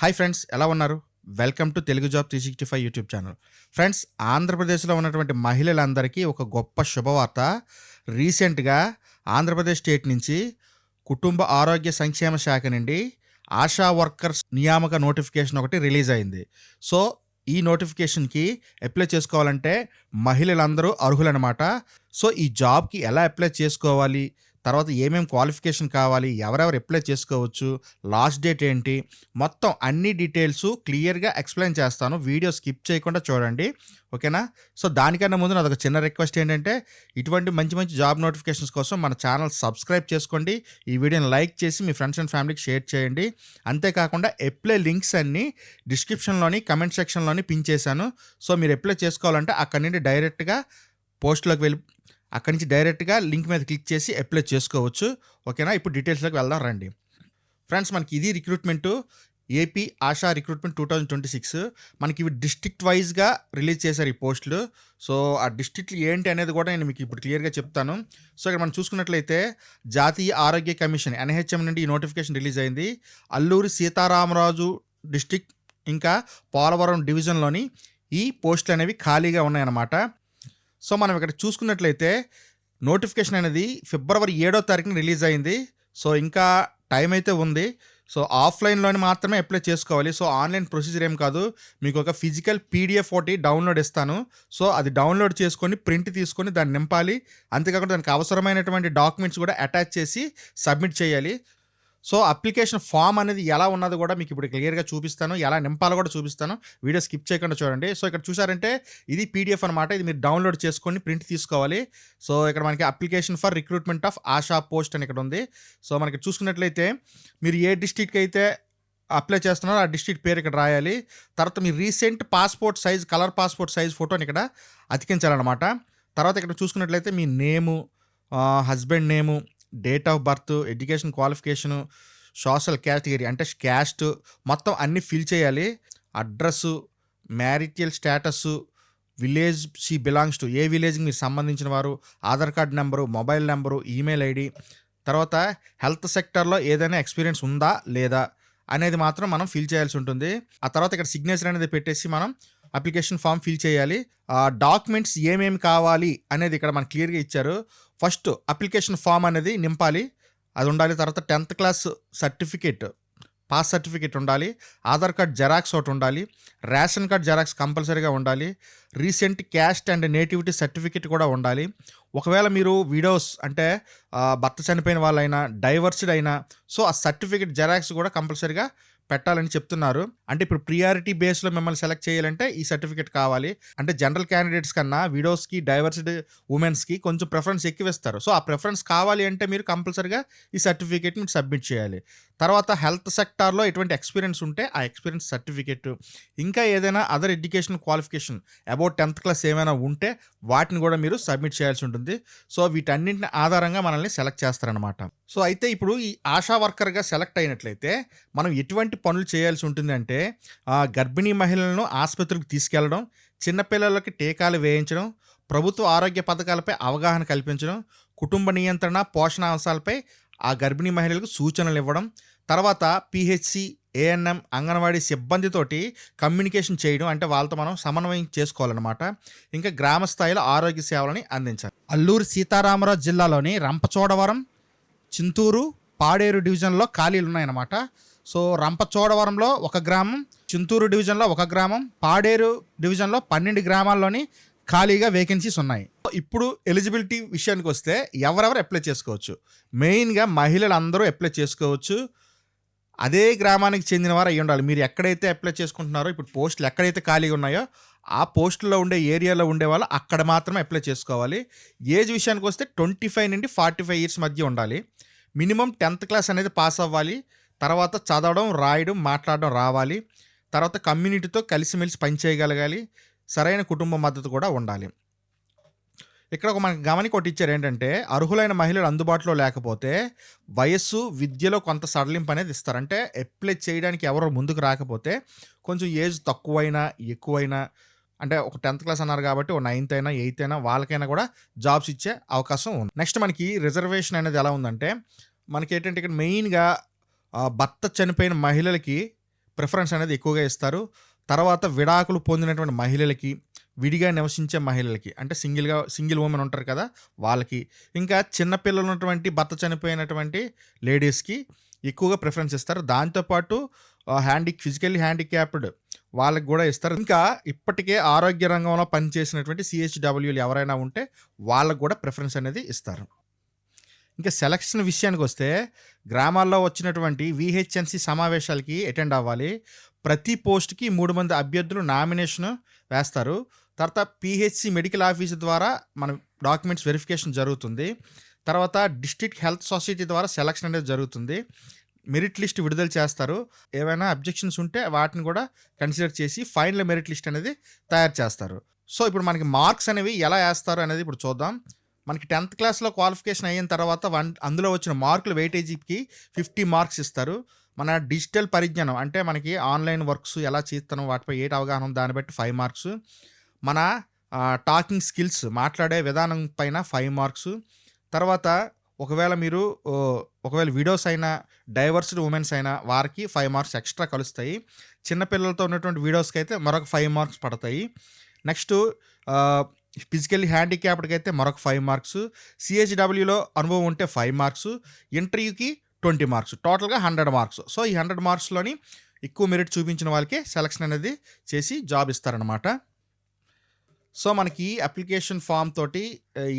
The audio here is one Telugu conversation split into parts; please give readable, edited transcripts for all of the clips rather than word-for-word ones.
హాయ్ ఫ్రెండ్స్, ఎలా ఉన్నారు? Welcome to Telugu job 365 YouTube channel. Friends, ఆంధ్రప్రదేశ్లో ఉన్నటువంటి మహిళలందరికీ ఒక గొప్ప శుభవార్త. రీసెంట్గా ఆంధ్రప్రదేశ్ స్టేట్ నుంచి కుటుంబ ఆరోగ్య సంక్షేమ శాఖ నుండి ఆశా వర్కర్స్ నియామక నోటిఫికేషన్ ఒకటి రిలీజ్ అయింది. సో ఈ నోటిఫికేషన్కి అప్లై చేసుకోవాలంటే మహిళలందరూ అర్హులనమాట. సో ఈ జాబ్కి ఎలా అప్లై చేసుకోవాలి, తర్వాత ఏమేమి క్వాలిఫికేషన్ కావాలి, ఎవరెవరు అప్లై చేసుకోవచ్చు, లాస్ట్ డేట్ ఏంటి, మొత్తం అన్ని డీటెయిల్స్ క్లియర్గా ఎక్స్ప్లెయిన్ చేస్తాను. వీడియో స్కిప్ చేయకుండా చూడండి, ఓకేనా? సో దానికన్నా ముందు నాదొక చిన్న రిక్వెస్ట్ ఏంటంటే, ఇటువంటి మంచి మంచి జాబ్ నోటిఫికేషన్స్ కోసం మన ఛానల్ సబ్స్క్రైబ్ చేసుకోండి, ఈ వీడియోని లైక్ చేసి మీ ఫ్రెండ్స్ అండ్ ఫ్యామిలీకి షేర్ చేయండి. అంతేకాకుండా అప్లై లింక్స్ అన్నీ డిస్క్రిప్షన్లోని కమెంట్ సెక్షన్లోని పిన్ చేశాను. సో మీరు అప్లై చేసుకోవాలంటే అక్కడి నుండి డైరెక్ట్గా పోస్ట్లోకి వెళ్ళి అక్కడి నుంచి డైరెక్ట్గా లింక్ మీద క్లిక్ చేసి అప్లై చేసుకోవచ్చు, ఓకేనా? ఇప్పుడు డీటెయిల్స్లోకి వెళ్దాం రండి. ఫ్రెండ్స్, మనకి ఇది రిక్రూట్మెంటు ఏపీ ఆశా రిక్రూట్మెంట్ 2026. మనకి ఇవి డిస్ట్రిక్ట్ వైజ్గా రిలీజ్ చేశారు ఈ పోస్టులు. సో ఆ డిస్ట్రిక్ట్లు ఏంటి అనేది కూడా నేను మీకు ఇప్పుడు క్లియర్గా చెప్తాను. సో ఇక్కడ మనం చూసుకున్నట్లయితే జాతీయ ఆరోగ్య కమిషన్ NHM నుండి ఈ నోటిఫికేషన్ రిలీజ్ అయింది. అల్లూరి సీతారామరాజు డిస్ట్రిక్ట్ ఇంకా పోలవరం డివిజన్లోని ఈ పోస్టులు అనేవి ఖాళీగా ఉన్నాయన్నమాట. సో మనం ఇక్కడ చూసుకున్నట్లయితే నోటిఫికేషన్ అనేది ఫిబ్రవరి 7వ తారీఖున రిలీజ్ అయింది. సో ఇంకా టైం అయితే ఉంది. సో ఆఫ్లైన్లోని మాత్రమే అప్లై చేసుకోవాలి. సో ఆన్లైన్ ప్రొసీజర్ ఏం కాదు, మీకు ఒక ఫిజికల్ PDF ఒకటి డౌన్లోడ్ ఇస్తాను. సో అది డౌన్లోడ్ చేసుకొని ప్రింట్ తీసుకొని దాన్ని నింపాలి. అంతేకాకుండా దానికి అవసరమైనటువంటి డాక్యుమెంట్స్ కూడా అటాచ్ చేసి సబ్మిట్ చేయాలి. సో అప్లికేషన్ ఫామ్ అనేది ఎలా ఉన్నది కూడా మీకు ఇప్పుడు క్లియర్గా చూపిస్తాను, ఎలా నింపాలో కూడా చూపిస్తాను. వీడియో స్కిప్ చేయకుండా చూడండి. సో ఇక్కడ చూసారంటే ఇది PDF అనమాట. ఇది మీరు డౌన్లోడ్ చేసుకొని ప్రింట్ తీసుకోవాలి. సో ఇక్కడ మనకి application for recruitment of ASHA post అని ఇక్కడ ఉంది. సో మనకి చూసుకున్నట్లయితే మీరు ఏ డిస్ట్రిక్ట్కి అయితే అప్లై చేస్తున్నారో ఆ డిస్ట్రిక్ట్ పేరు ఇక్కడ రాయాలి. తర్వాత మీ recent passport size, colour passport size ఫోటోని ఇక్కడ అతికించాలన్నమాట. తర్వాత ఇక్కడ చూసుకున్నట్లయితే మీ name, husband name, date of birth, education qualification, social category అంటే క్యాస్ట్ మొత్తం అన్నీ ఫిల్ చేయాలి. Address, marital status, village she belongs to a విలేజ్కి మీరు సంబంధించిన వారు, Aadhaar card number, mobile number, email ID, తర్వాత హెల్త్ సెక్టర్లో ఏదైనా ఎక్స్పీరియన్స్ ఉందా లేదా అనేది మాత్రం మనం ఫిల్ చేయాల్సి ఉంటుంది. ఆ తర్వాత ఇక్కడ సిగ్నేచర్ అనేది పెట్టేసి మనం అప్లికేషన్ ఫామ్ ఫిల్ చేయాలి. డాక్యుమెంట్స్ ఏమేమి కావాలి అనేది ఇక్కడ మనకు క్లియర్గా ఇచ్చారు. ఫస్ట్ అప్లికేషన్ ఫామ్ అనేది నింపాలి, అది ఉండాలి. తర్వాత 10th class certificate, pass certificate ఉండాలి. ఆధార్ కార్డ్ జెరాక్స్ ఒకటి ఉండాలి. రేషన్ కార్డ్ జెరాక్స్ కంపల్సరీగా ఉండాలి. Recent caste and nativity certificate కూడా ఉండాలి. ఒకవేళ మీరు విడోస్ అంటే భర్త చనిపోయిన వాళ్ళైనా, డైవర్స్డ్ అయినా, సో ఆ సర్టిఫికేట్ జెరాక్స్ కూడా కంపల్సరీగా పెట్టాలని చెప్తున్నారు. అంటే ఇప్పుడు ప్రియారిటీ బేస్లో మిమ్మల్ని సెలెక్ట్ చేయాలంటే ఈ సర్టిఫికేట్ కావాలి. అంటే జనరల్ క్యాండిడేట్స్ కన్నా విడోస్కి, డైవర్స్డ్ ఉమెన్స్కి కొంచెం ప్రిఫరెన్స్ ఎక్కువ ఇస్తారు. సో ఆ ప్రిఫరెన్స్ కావాలి అంటే మీరు కంపల్సరీగా ఈ సర్టిఫికేట్ మీరు సబ్మిట్ చేయాలి. తర్వాత హెల్త్ సెక్టార్లో ఎటువంటి ఎక్స్పీరియన్స్ ఉంటే ఆ ఎక్స్పీరియన్స్ సర్టిఫికేట్, ఇంకా ఏదైనా other education qualification about 10th class ఏమైనా ఉంటే వాటిని కూడా మీరు సబ్మిట్ చేయాల్సి ఉంటుంది. సో వీటన్నింటిని ఆధారంగా మనల్ని సెలెక్ట్ చేస్తారనమాట. సో అయితే ఇప్పుడు ఈ ఆశా వర్కర్గా సెలెక్ట్ అయినట్లయితే మనం ఎటువంటి పనులు చేయాల్సి ఉంటుంది అంటే, గర్భిణీ మహిళలను ఆసుపత్రికి తీసుకెళ్లడం, చిన్నపిల్లలకి టీకాలు వేయించడం, ప్రభుత్వ ఆరోగ్య పథకాలపై అవగాహన కల్పించడం, కుటుంబ నియంత్రణ, పోషణ అంశాలపై ఆ గర్భిణీ మహిళలకు సూచనలు ఇవ్వడం, తర్వాత PHC, ANM, అంగన్వాడీ సిబ్బందితోటి కమ్యూనికేషన్ చేయడం, అంటే వాళ్ళతో మనం సమన్వయం చేసుకోవాలన్నమాట. ఇంకా గ్రామ స్థాయిలో ఆరోగ్య సేవలని అందించాలి. అల్లూరి సీతారామరాజు జిల్లాలోని రంపచోడవరం, చింతూరు, పాడేరు డివిజన్లో ఖాళీలు ఉన్నాయన్నమాట. సో రంపచోడవరంలో ఒక గ్రామం, చింతూరు డివిజన్లో ఒక గ్రామం, పాడేరు డివిజన్లో 12 గ్రామాల్లోని ఖాళీగా వేకెన్సీస్ ఉన్నాయి. ఇప్పుడు ఎలిజిబిలిటీ విషయానికి వస్తే ఎవరెవరు అప్లై చేసుకోవచ్చు? మెయిన్గా మహిళలు అందరూ అప్లై చేసుకోవచ్చు. అదే గ్రామానికి చెందిన వారు అయ్యి ఉండాలి. మీరు ఎక్కడైతే అప్లై చేసుకుంటున్నారో, ఇప్పుడు పోస్టులు ఎక్కడైతే ఖాళీగా ఉన్నాయో ఆ పోస్టుల్లో ఉండే ఏరియాలో ఉండే వాళ్ళు అక్కడ మాత్రమే అప్లై చేసుకోవాలి. ఏజ్ విషయానికి వస్తే 25 నుండి 45 ఇయర్స్ మధ్య ఉండాలి. మినిమం 10th క్లాస్ అనేది పాస్ అవ్వాలి. తర్వాత చదవడం, రాయడం, మాట్లాడడం రావాలి. తర్వాత కమ్యూనిటీతో కలిసిమెలిసి పనిచేయగలగాలి. సరైన కుటుంబ మద్దతు కూడా ఉండాలి. ఇక్కడ ఒక మనకి గమనిక ఒకటి ఇచ్చారు ఏంటంటే, అర్హులైన మహిళలు అందుబాటులో లేకపోతే వయస్సు, విద్యలో కొంత సడలింపు అనేది ఇస్తారు. అంటే అప్లై చేయడానికి ఎవరో ముందుకు రాకపోతే కొంచెం ఏజ్ తక్కువైనా ఎక్కువైనా, అంటే ఒక 10th క్లాస్ అన్నారు కాబట్టి ఒక 9th అయినా 8th అయినా వాళ్ళకైనా కూడా జాబ్స్ ఇచ్చే అవకాశం ఉంది. నెక్స్ట్ మనకి రిజర్వేషన్ అనేది ఎలా ఉందంటే, మనకి ఏంటంటే ఇక్కడ మెయిన్గా భర్త చనిపోయిన మహిళలకి ప్రిఫరెన్స్ అనేది ఎక్కువగా ఇస్తారు. తర్వాత విడాకులు పొందినటువంటి మహిళలకి, విడిగా నివసించే మహిళలకి అంటే సింగిల్ వుమెన్ ఉంటారు కదా! వాళ్ళకి, ఇంకా చిన్న పిల్లలు ఉన్నటువంటి భర్త చనిపోయినటువంటి లేడీస్‌కి ఎక్కువగా ప్రిఫరెన్స్ ఇస్తారు. దాంతో పాటు ఫిజికల్లీ హ్యాండిక్యాప్డ్ వాళ్ళకి గూడా ఇస్తారు. ఇంకా ఇప్పటికే ఆరోగ్య రంగంలో పనిచేసినటువంటి సీహెచ్‌డబ్ల్యూలు ఎవరైనా ఉంటే వాళ్ళకి గూడా ప్రిఫరెన్స్ అనేది ఇస్తారు. ఇంకా సెలక్షన్ విషయానికొస్తే గ్రామాల్లో వచ్చినటువంటి వీహెచ్ఎన్సీ సమావేశాలకి అటెండ్ అవ్వాలి. ప్రతి పోస్ట్‌కి 3 మంది అభ్యర్థులు నామినేషన్ వేస్తారు. తర్వాత పీహెచ్‌సీ మెడికల్ ఆఫీసర్ ద్వారా మన డాక్యుమెంట్స్ వెరిఫికేషన్ జరుగుతుంది. తర్వాత డిస్ట్రిక్ట్ హెల్త్ సొసైటీ ద్వారా సెలక్షన్ అనేది జరుగుతుంది. మెరిట్ లిస్ట్ విడుదల చేస్తారు. ఏవైనా అబ్జెక్షన్స్ ఉంటే వాటిని కూడా కన్సిడర్ చేసి ఫైనల్ మెరిట్ లిస్ట్ అనేది తయారు చేస్తారు. సో, ఇప్పుడు మనకి మార్క్స్ అనేవి ఎలా ఏస్తారు అనేది ఇప్పుడు చూద్దాం. మనకి 10th క్లాస్‌లో క్వాలిఫికేషన్ అయిన తర్వాత అందులో వచ్చిన మార్కుల వెయిటేజీకి 50 మార్క్స్ ఇస్తారు. మన డిజిటల్ పరిజ్ఞానం అంటే మనకి ఆన్‌లైన్ వర్క్స్ ఎలా చేస్తున్నాం వాటిపై ఏటి అవగాహన ఉందో దాన్ని బట్టి 5 మార్క్స్. మన టాకింగ్ స్కిల్స్ మాట్లాడే విధానం పైన 5 మార్క్స్. తర్వాత ఒకవేళ విడోస్ అయినా, డైవర్స్డ్ ఉమెన్స్ అయినా వారికి 5 మార్క్స్ ఎక్స్ట్రా కలుస్తాయి. చిన్న పిల్లలతో ఉన్నటువంటి విడోస్‌కైతే మరొక 5 మార్క్స్ పడతాయి. నెక్స్టు ఫిజికల్లీ హ్యాండిక్యాప్డ్‌కి అయితే మరొక 5 మార్క్స్. సీహెచ్‌డబ్ల్యూలో అనుభవం ఉంటే 5 మార్క్స్. ఇంటర్వ్యూకి 20 మార్క్స్. టోటల్‌గా 100 మార్క్స్. సో, ఈ 100 మార్క్స్‌లోని ఎక్కువ మెరిట్ చూపించిన వాళ్ళకే సెలక్షన్ అనేది చేసి జాబ్ ఇస్తారనమాట. సో, మనకి అప్లికేషన్ ఫామ్ తోటి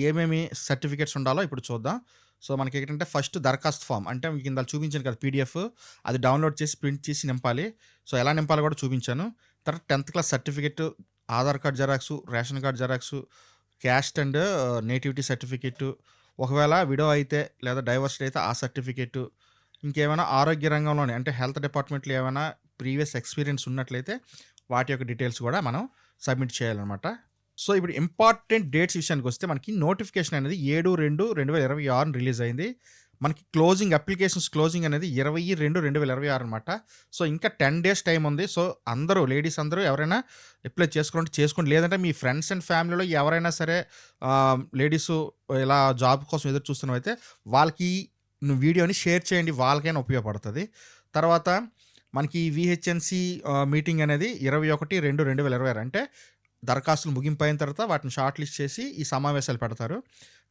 ఏమేమి సర్టిఫికేట్స్ ఉండాలో ఇప్పుడు చూద్దాం. సో, మనకేంటంటే ఫస్ట్ దరఖాస్తు ఫామ్ అంటే మీకు ఇందాక చూపించాను కదా పీడీఎఫ్, అది డౌన్‌లోడ్ చేసి ప్రింట్ చేసి నింపాలి. సో, ఎలా నింపాలో కూడా చూపించాను. తర్వాత 10th class certificate, Aadhaar card xerox, ration card xerox, caste and nativity certificate, ఒకవేళ విడో అయితే లేదా డైవర్స్డ్ అయితే ఆ సర్టిఫికేటు, ఇంకేమైనా ఆరోగ్య రంగంలోనే అంటే హెల్త్ డిపార్ట్మెంట్‌లో ఏమైనా ప్రీవియస్ ఎక్స్‌పీరియన్స్ ఉన్నట్లయితే వాటి యొక్క డీటెయిల్స్ కూడా మనం సబ్మిట్ చేయాలనమాట. సో, ఇప్పుడు ఇంపార్టెంట్ డేట్స్ విషయానికొస్తే మనకి నోటిఫికేషన్ అనేది 7/2/2026 రిలీజ్ అయింది. మనకి అప్లికేషన్స్ క్లోజింగ్ అనేది 20/2/2026 అనమాట. సో, ఇంకా 10 డేస్ టైం ఉంది. సో, లేడీస్ అందరూ ఎవరైనా అప్లై చేసుకోండి. లేదంటే మీ ఫ్రెండ్స్ అండ్ ఫ్యామిలీలో ఎవరైనా సరే లేడీసు ఇలా జాబ్ కోసం ఎదురు చూస్తున్నవైతే వాళ్ళకి వీడియోని షేర్ చేయండి. వాళ్ళకైనా ఉపయోగపడుతది. తర్వాత మనకి వీహెచ్ఎన్సీ మీటింగ్ అనేది 21/2/2026 అంటే దరఖాస్తులు ముగింపయిన తర్వాత వాటిని షార్ట్ లిస్ట్ చేసి ఈ సమావేశాలు పెడతారు.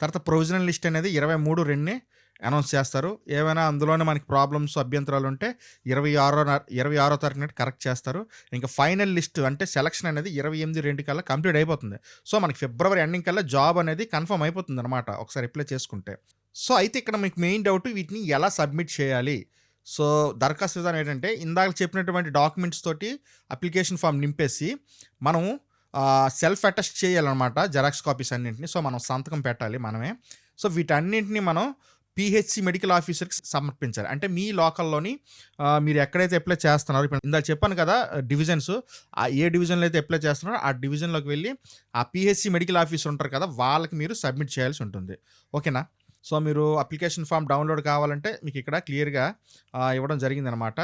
తర్వాత ప్రొవిజనల్ లిస్ట్ అనేది 23/2 అనౌన్స్ చేస్తారు. ఏవైనా అందులోనే మనకి ప్రాబ్లమ్స్, అభ్యంతరాలు ఉంటే 26వ తారీఖు నాటి కరెక్ట్ చేస్తారు. ఇంకా ఫైనల్ లిస్ట్ అంటే సెలక్షన్ అనేది 28/2 కల్లా కంప్లీట్ అయిపోతుంది. సో, మనకి ఫిబ్రవరి ఎండింగ్ కల్లా జాబ్ అనేది కన్ఫర్మ్ అయిపోతుందనమాట ఒకసారి అప్లై చేసుకుంటే. సో, అయితే ఇక్కడ మీకు మెయిన్ డౌట్ వీటిని ఎలా సబ్మిట్ చేయాలి? సో, దరఖాస్తు విధానం ఏంటంటే ఇందాక చెప్పినటువంటి డాక్యుమెంట్స్ తోటి అప్లికేషన్ ఫామ్ నింపేసి మనం సెల్ఫ్ అటెస్ట్ చేయాలనమాట జెరాక్స్ కాపీస్ అన్నింటిని. సో, మనం సంతకం పెట్టాలి మనమే. సో, వీటన్నింటిని మనం పీహెచ్‌సీ మెడికల్ ఆఫీసర్‌కి సమర్పించాలి. అంటే మీ లోకల్‌లోని మీరు ఎక్కడైతే అప్లై చేస్తున్నారో ఇప్పుడు ఇందాక చెప్పాను కదా డివిజన్స్, ఏ డివిజన్‌లో అయితే అప్లై చేస్తున్నారో ఆ డివిజన్‌లోకి వెళ్ళి ఆ పీహెచ్‌సీ మెడికల్ ఆఫీసర్ ఉంటారు కదా వాళ్ళకి మీరు సబ్మిట్ చేయాల్సి ఉంటుంది. ఓకేనా? సో, మీరు అప్లికేషన్ ఫామ్ డౌన్‌లోడ్ కావాలంటే మీకు ఇక్కడ క్లియర్‌గా ఇవ్వడం జరిగిందనమాట.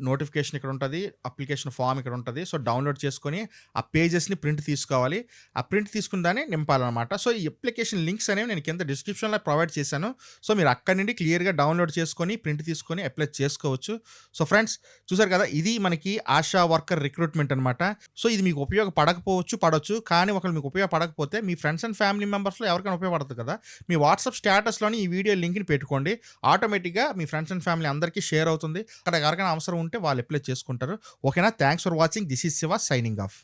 నోటిఫికేషన్ ఇక్కడ ఉంటది. అప్లికేషన్ ఫామ్ ఇక్కడ ఉంటది. సో, డౌన్‌లోడ్ చేసుకొని ఆ పేజెస్‌ని ప్రింట్ తీసుకోవాలి. ఆ ప్రింట్ తీసుకున్న దాన్ని నింపాలనమాట. సో, ఈ అప్లికేషన్ లింక్స్ అనేవి నేను కింద డిస్క్రిప్షన్‌లో ప్రొవైడ్ చేశాను. సో, మీరు అక్కడి నుండి క్లియర్‌గా డౌన్‌లోడ్ చేసుకొని, ప్రింట్ తీసుకొని అప్లై చేసుకోవచ్చు. సో, ఫ్రెండ్స్ చూసారు కదా! ఇది మనకి ఆశా వర్కర్ రిక్రూట్మెంట్ అనమాట. సో, ఇది మీకు పడొచ్చు. కానీ ఒకవేళ మీకు ఉపయోగపడకపోతే మీ ఫ్రెండ్స్ అండ్ ఫ్యామిలీ మెంబర్స్‌లో ఎవరికైనా ఉపయోగపడుతుంది కదా! మీ వాట్సాప్ స్టేటస్‌లోని ఈ వీడియో లింక్‌ని పెట్టుకోండి. ఆటోమేటిక్‌గా మీ ఫ్రెండ్స్ అండ్ ఫ్యామిలీ అందరికీ షేర్ అవుతుంది. అక్కడ ఎవరికైనా అవసరం ఉంటే వాళ్ళు అప్లై చేసుకుంటారు. ఓకేనా? Thanks for watching. This is Shiva signing off.